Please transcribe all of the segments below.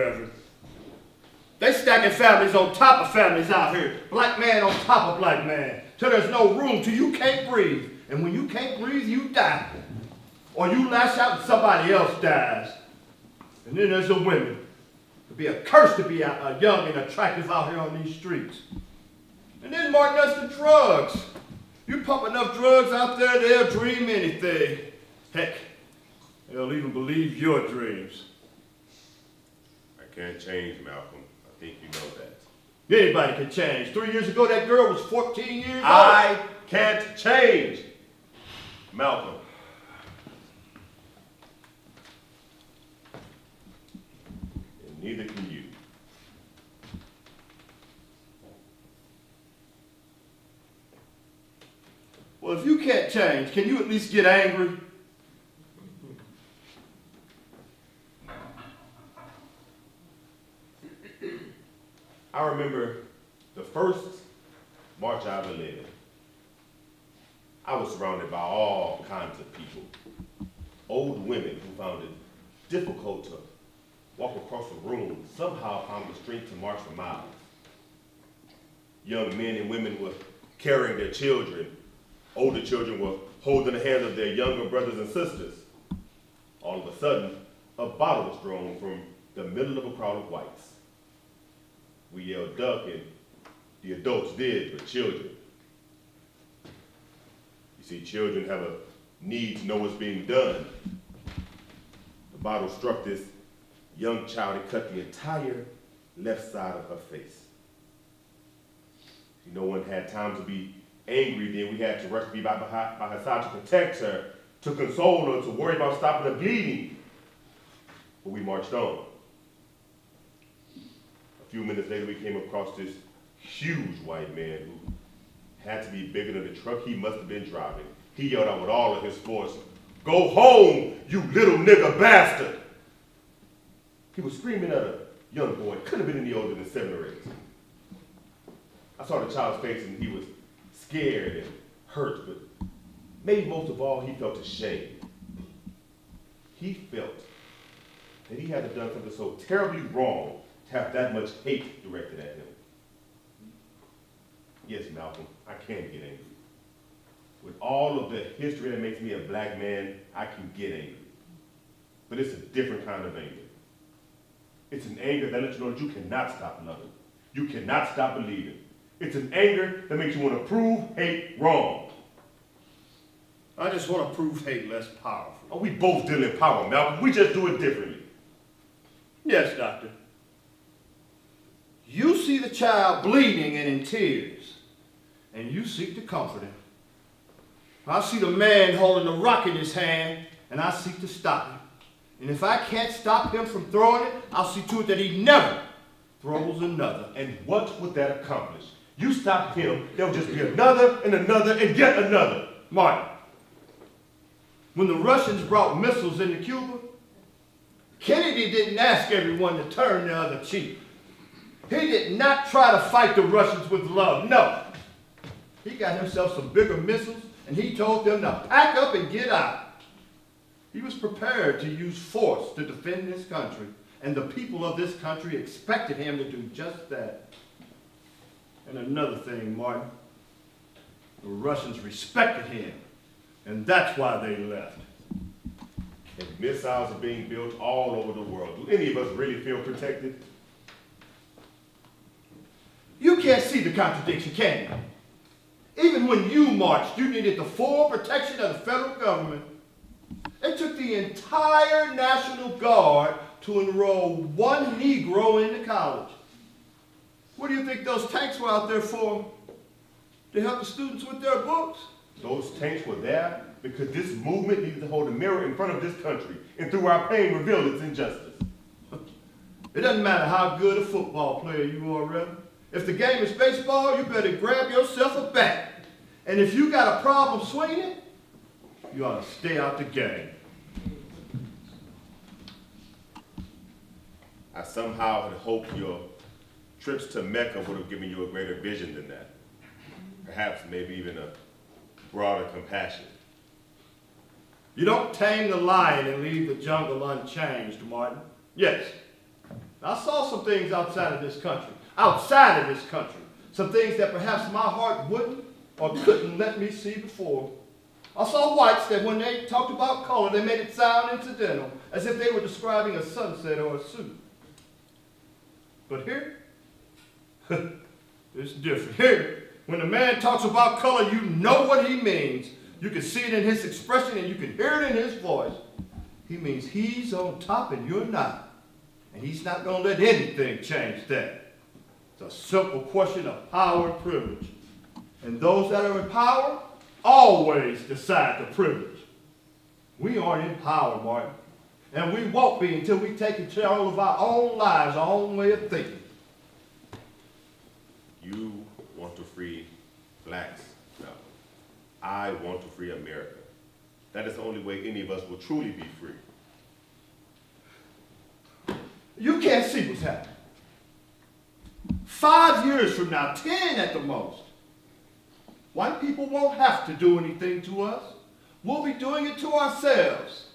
Reverend. They stacking families on top of families out here. Black man on top of black man. Till there's no room, till you can't breathe. And when you can't breathe, you die. Or you lash out and somebody else dies. And then there's the women. It'd be a curse to be young and attractive out here on these streets. And then Martin, that's the drugs. You pump enough drugs out there, they'll dream anything. Heck, they'll even believe your dreams. I can't change, Malcolm. I think you know that. Anybody can change. 3 years ago, that girl was 14 years old. I can't change, Malcolm. And neither can you. Well, if you can't change, can you at least get angry? I remember the first march I ever led. I was surrounded by all kinds of people. Old women who found it difficult to walk across the room somehow found the strength to march for miles. Young men and women were carrying their children. Older children were holding the hands of their younger brothers and sisters. All of a sudden, a bottle was thrown from the middle of a crowd of whites. We yelled duck, and the adults did, but children. You see, children have a need to know what's being done. The bottle struck this young child and cut the entire left side of her face. No one had time to be angry then. We had to rush to be by her side to protect her, to console her, to worry about stopping the bleeding. But we marched on. A few minutes later, we came across this huge white man who had to be bigger than the truck he must have been driving. He yelled out with all of his force, "Go home, you little nigger bastard!" He was screaming at a young boy, couldn't have been any older than 7 or 8. I saw the child's face and he was scared and hurt, but maybe most of all, he felt ashamed. He felt that he had done something so terribly wrong to have that much hate directed at him. Yes, Malcolm, I can get angry. With all of the history that makes me a black man, I can get angry. But it's a different kind of anger. It's an anger that lets you know that you cannot stop loving. You cannot stop believing. It's an anger that makes you want to prove hate wrong. I just want to prove hate less powerful. Oh, we both deal in power, Malcolm. We just do it differently. Yes, doctor. You see the child bleeding and in tears, and you seek to comfort him. I see the man holding a rock in his hand, and I seek to stop him. And if I can't stop him from throwing it, I'll see to it that he never throws another. And what would that accomplish? You stop him, there'll just be another and another and yet another. Martin, when the Russians brought missiles into Cuba, Kennedy didn't ask everyone to turn the other cheek. He did not try to fight the Russians with love, no. He got himself some bigger missiles and he told them to pack up and get out. He was prepared to use force to defend this country, and the people of this country expected him to do just that. And another thing, Martin, the Russians respected him, and that's why they left. And missiles are being built all over the world. Do any of us really feel protected? You can't see the contradiction, can you? Even when you marched, you needed the full protection of the federal government. It took the entire National Guard to enroll one Negro into college. What do you think those tanks were out there for? To help the students with their books? Those tanks were there because this movement needed to hold a mirror in front of this country, and through our pain revealed its injustice. It doesn't matter how good a football player you are, Reverend. If the game is baseball, you better grab yourself a bat. And if you got a problem swinging, you ought to stay out the game. I somehow had hoped your trips to Mecca would have given you a greater vision than that. Perhaps maybe even a broader compassion. You don't tame the lion and leave the jungle unchanged, Martin. Yes, I saw some things outside of this country, some things that perhaps my heart wouldn't or couldn't let me see before. I saw whites that when they talked about color, they made it sound incidental, as if they were describing a sunset or a suit. But here, it's different. Here, when a man talks about color, you know what he means. You can see it in his expression and you can hear it in his voice. He means he's on top and you're not. And he's not going to let anything change that. It's a simple question of power and privilege. And those that are in power always decide the privilege. We aren't in power, Martin. And we won't be until we take control of our own lives, our own way of thinking. You want to free blacks. No. I want to free America. That is the only way any of us will truly be free. You can't see what's happening. 5 years from now, 10 at the most, white people won't have to do anything to us. We'll be doing it to ourselves.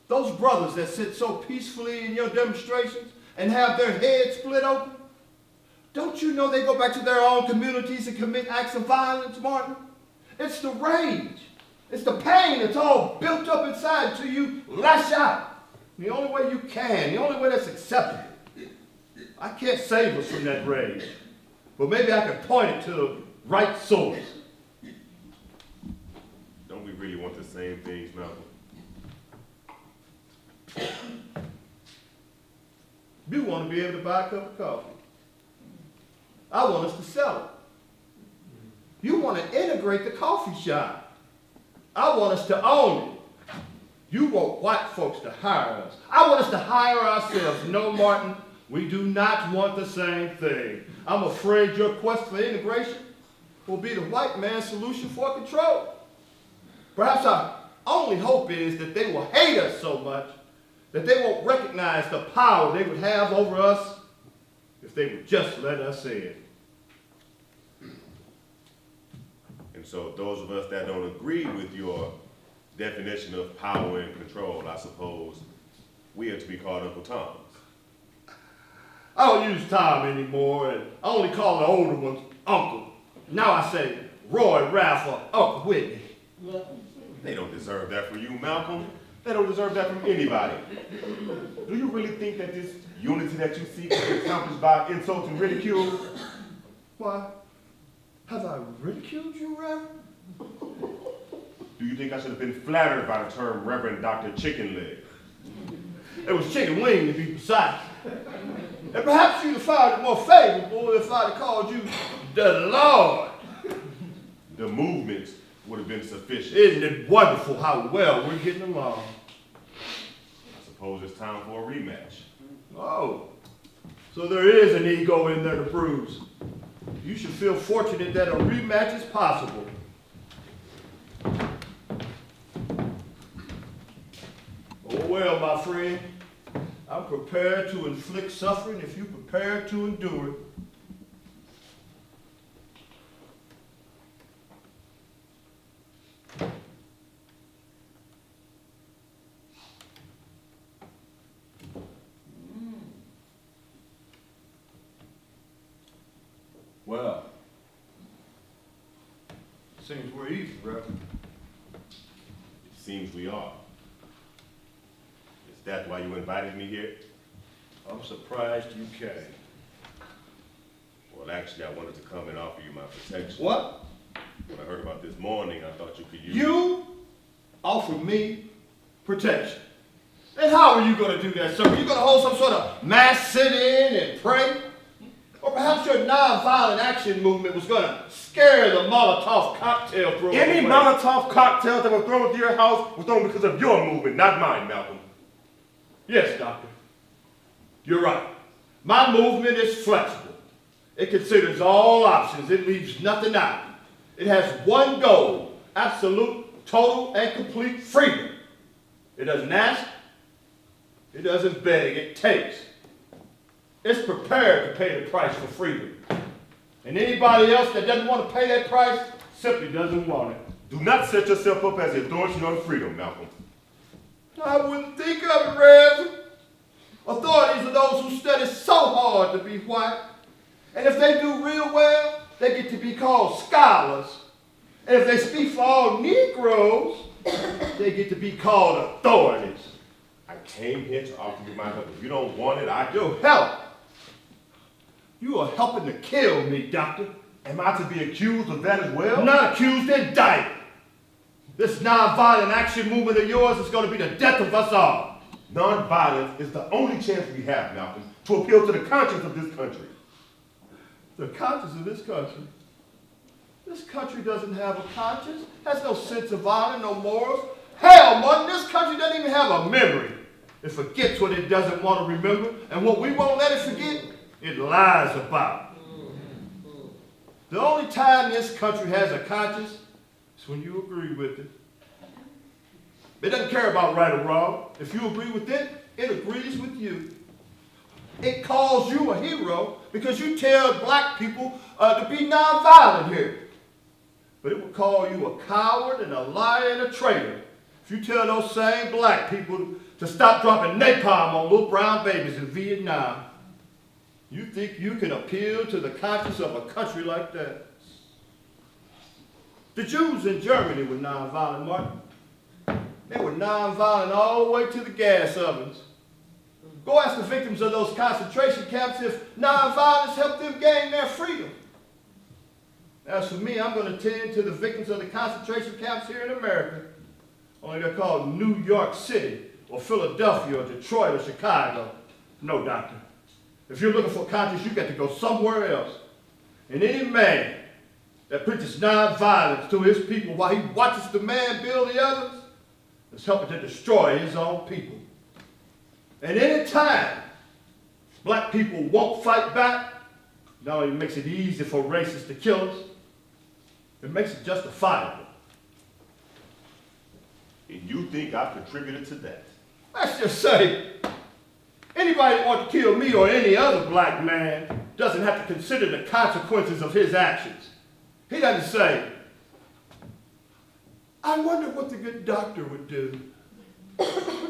Those brothers that sit so peacefully in your demonstrations and have their heads split open, don't you know they go back to their own communities and commit acts of violence, Martin? It's the rage. It's the pain that's all built up inside until you lash out. The only way you can, the only way that's acceptable. I can't save us from that rage, but maybe I can point it to the right source. Don't we really want the same things, Malcolm? You want to be able to buy a cup of coffee. I want us to sell it. You want to integrate the coffee shop. I want us to own it. You want white folks to hire us. I want us to hire ourselves. No, Martin, we do not want the same thing. I'm afraid your quest for integration will be the white man's solution for control. Perhaps our only hope is that they will hate us so much that they won't recognize the power they would have over us if they would just let us in. And so those of us that don't agree with your definition of power and control, I suppose, we are to be called Uncle Toms. I don't use Tom anymore, and I only call the older ones Uncle. Now I say Roy, Ralph, or Uncle Whitney. They don't deserve that from you, Malcolm. They don't deserve that from anybody. Do you really think that this unity that you seek is accomplished by insult and ridicule? Why? Have I ridiculed you, Reverend? Do you think I should have been flattered by the term Reverend Dr. Chicken Leg? It was chicken wing to be precise. And perhaps you'd have found it more favorable if I'd have called you the Lord. The movement would have been sufficient. Isn't it wonderful how well we're getting along? I suppose it's time for a rematch. Oh, so there is an ego in there to bruise. You should feel fortunate that a rematch is possible. Oh well, my friend, I'm prepared to inflict suffering if you're prepared to endure it. Well, seems we're even, Reverend. It seems we are. Is that why you invited me here? I'm surprised you came. Well, actually, I wanted to come and offer you my protection. What? When I heard about this morning, I thought you could use... You offer me protection. And how are you going to do that, sir? Are you going to hold some sort of mass sit-in and pray? Or perhaps your nonviolent action movement was going to scare the Molotov cocktail thrower Any away. Molotov cocktails that were thrown to your house was thrown because of your movement, not mine, Malcolm. Yes, Doctor. You're right. My movement is flexible. It considers all options. It leaves nothing out. It has one goal: absolute, total, and complete freedom. It doesn't ask. It doesn't beg. It takes. It's prepared to pay the price for freedom. And anybody else that doesn't want to pay that price simply doesn't want it. Do not set yourself up as a authority on freedom, Malcolm. I wouldn't think of it, Reverend. Authorities are those who study so hard to be white. And if they do real well, they get to be called scholars. And if they speak for all Negroes, they get to be called authorities. I came here to offer you my help. If you don't want it, Your help? You are helping to kill me, doctor. Am I to be accused of that as well? Not accused, indicted. This nonviolent action movement of yours is going to be the death of us all. Nonviolence is the only chance we have, Malcolm, to appeal to the conscience of this country. The conscience of this country? This country doesn't have a conscience, has no sense of honor, no morals. Hell, Martin, this country doesn't even have a memory. It forgets what it doesn't want to remember, and what we won't let it forget, it lies about. The only time this country has a conscience is when you agree with it. It doesn't care about right or wrong. If you agree with it, it agrees with you. It calls you a hero because you tell black people to be nonviolent here. But it will call you a coward and a liar and a traitor if you tell those same black people to stop dropping napalm on little brown babies in Vietnam. You think you can appeal to the conscience of a country like that? The Jews in Germany were nonviolent, Martin. They were nonviolent all the way to the gas ovens. Go ask the victims of those concentration camps if nonviolence helped them gain their freedom. As for me, I'm going to tend to the victims of the concentration camps here in America. Only they're called New York City, or Philadelphia, or Detroit, or Chicago. No, doctor. If you're looking for conscience, you got to go somewhere else. And any man that preaches nonviolence to his people while he watches the man build the others is helping to destroy his own people. And any time black people won't fight back, not only makes it easy for racists to kill us, it makes it justifiable. And you think I've contributed to that? Let's just say, anybody that wants to kill me or any other black man doesn't have to consider the consequences of his actions. He doesn't say, I wonder what the good doctor would do.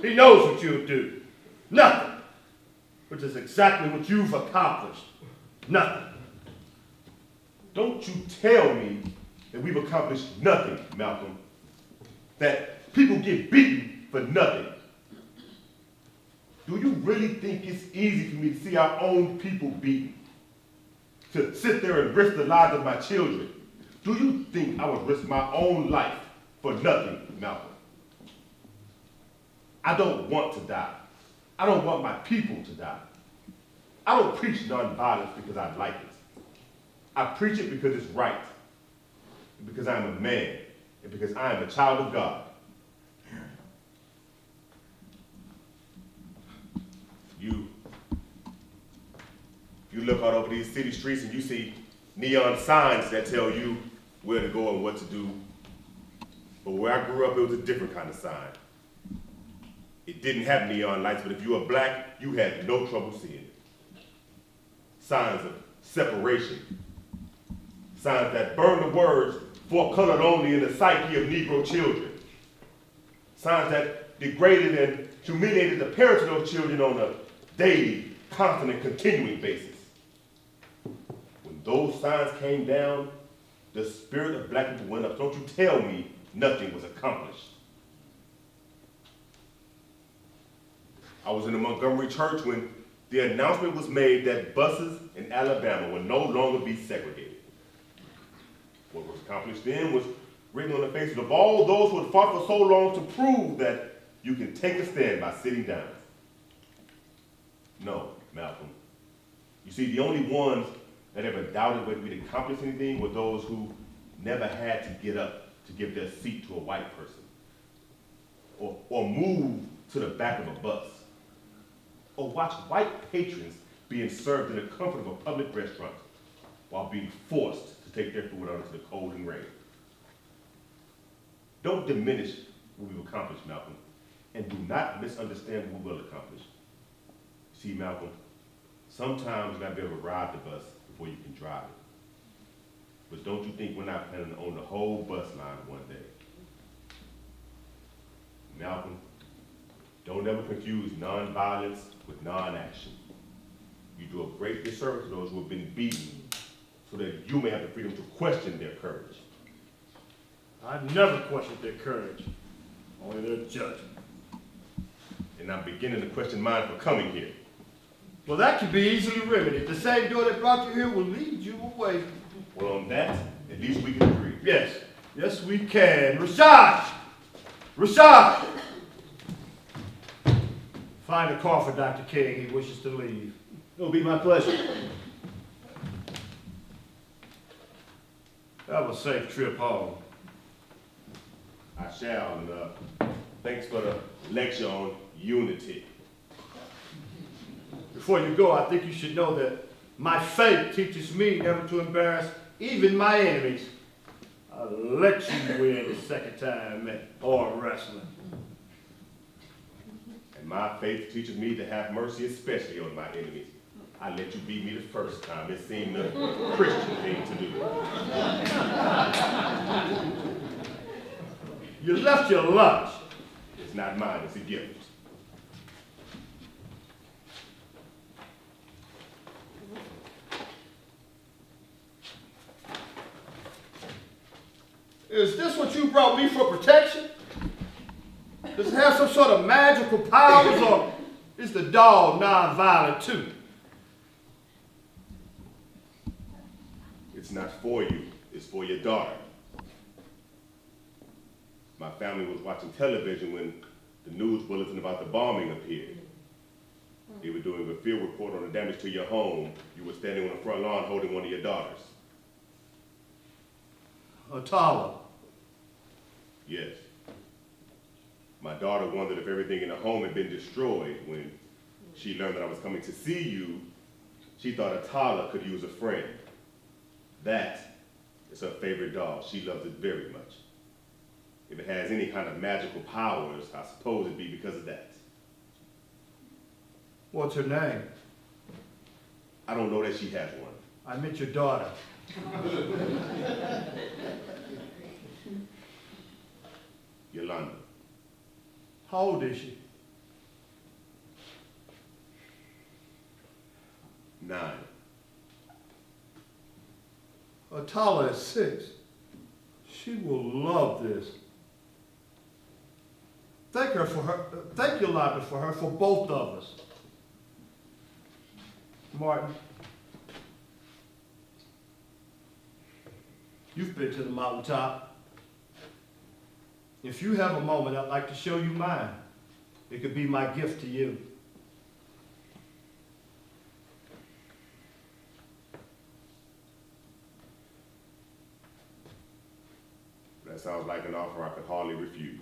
He knows what you'll do. Nothing. Which is exactly what you've accomplished. Nothing. Don't you tell me that we've accomplished nothing, Malcolm. That people get beaten for nothing. Do you really think it's easy for me to see our own people beaten? To sit there and risk the lives of my children? Do you think I would risk my own life for nothing, Malcolm? I don't want to die. I don't want my people to die. I don't preach nonviolence because I like it. I preach it because it's right, and because I'm a man, and because I am a child of God. You look out over these city streets and you see neon signs that tell you where to go and what to do. But where I grew up, it was a different kind of sign. It didn't have neon lights, but if you were black, you had no trouble seeing it. Signs of separation. Signs that burned the words "for colored only" in the psyche of Negro children. Signs that degraded and humiliated the parents of those children on a daily, constant, and continuing basis. When those signs came down, the spirit of black people went up. Don't you tell me nothing was accomplished. I was in the Montgomery church when the announcement was made that buses in Alabama would no longer be segregated. What was accomplished then was written on the faces of all those who had fought for so long to prove that you can take a stand by sitting down. No, Malcolm. You see, the only ones that ever doubted whether we'd accomplish anything were those who never had to get up to give their seat to a white person or move to the back of a bus or watch white patrons being served in the comfort of a public restaurant while being forced to take their food out into the cold and rain. Don't diminish what we've accomplished, Malcolm, and do not misunderstand what we will accomplish. See, Malcolm, sometimes you gotta be able to ride the bus before you can drive it. But don't you think we're not planning to own the whole bus line one day? Malcolm, Don't ever confuse non-violence with non-action. You do a great disservice to those who have been beaten so that you may have the freedom to question their courage. I've never questioned their courage, only their judgment. And I'm beginning to question mine for coming here. Well, that can be easily remedied. The same door that brought you here will lead you away. Well, on that, at least we can agree. Yes, yes we can. Rashad! Rashad! Find a car for Dr. King. He wishes to leave. It'll be my pleasure. Have a safe trip home. I shall, and thanks for the lecture on unity. Before you go, I think you should know that my faith teaches me never to embarrass even my enemies. I'll let you win the second time at arm wrestling. And my faith teaches me to have mercy, especially on my enemies. I let you beat me the first time. It seemed the Christian thing to do. You left your lunch. It's not mine, it's a gift. Is this what you brought me for protection? Does it have some sort of magical powers, or is the dog non-violent too? It's not for you, it's for your daughter. My family was watching television when the news bulletin about the bombing appeared. They were doing a field report on the damage to your home. You were standing on the front lawn holding one of your daughters. Atala. Yes. My daughter wondered if everything in the home had been destroyed. When she learned that I was coming to see you, she thought Atala could use a friend. That is her favorite dog. She loves it very much. If it has any kind of magical powers, I suppose it'd be because of that. What's her name? I don't know that she has one. I meant your daughter. Yolanda. How old is she? 9. Atala is 6. She will love this. Thank Yolanda for her, for both of us. Martin, you've been to the mountaintop. If you have a moment, I'd like to show you mine. It could be my gift to you. That sounds like an offer I could hardly refuse.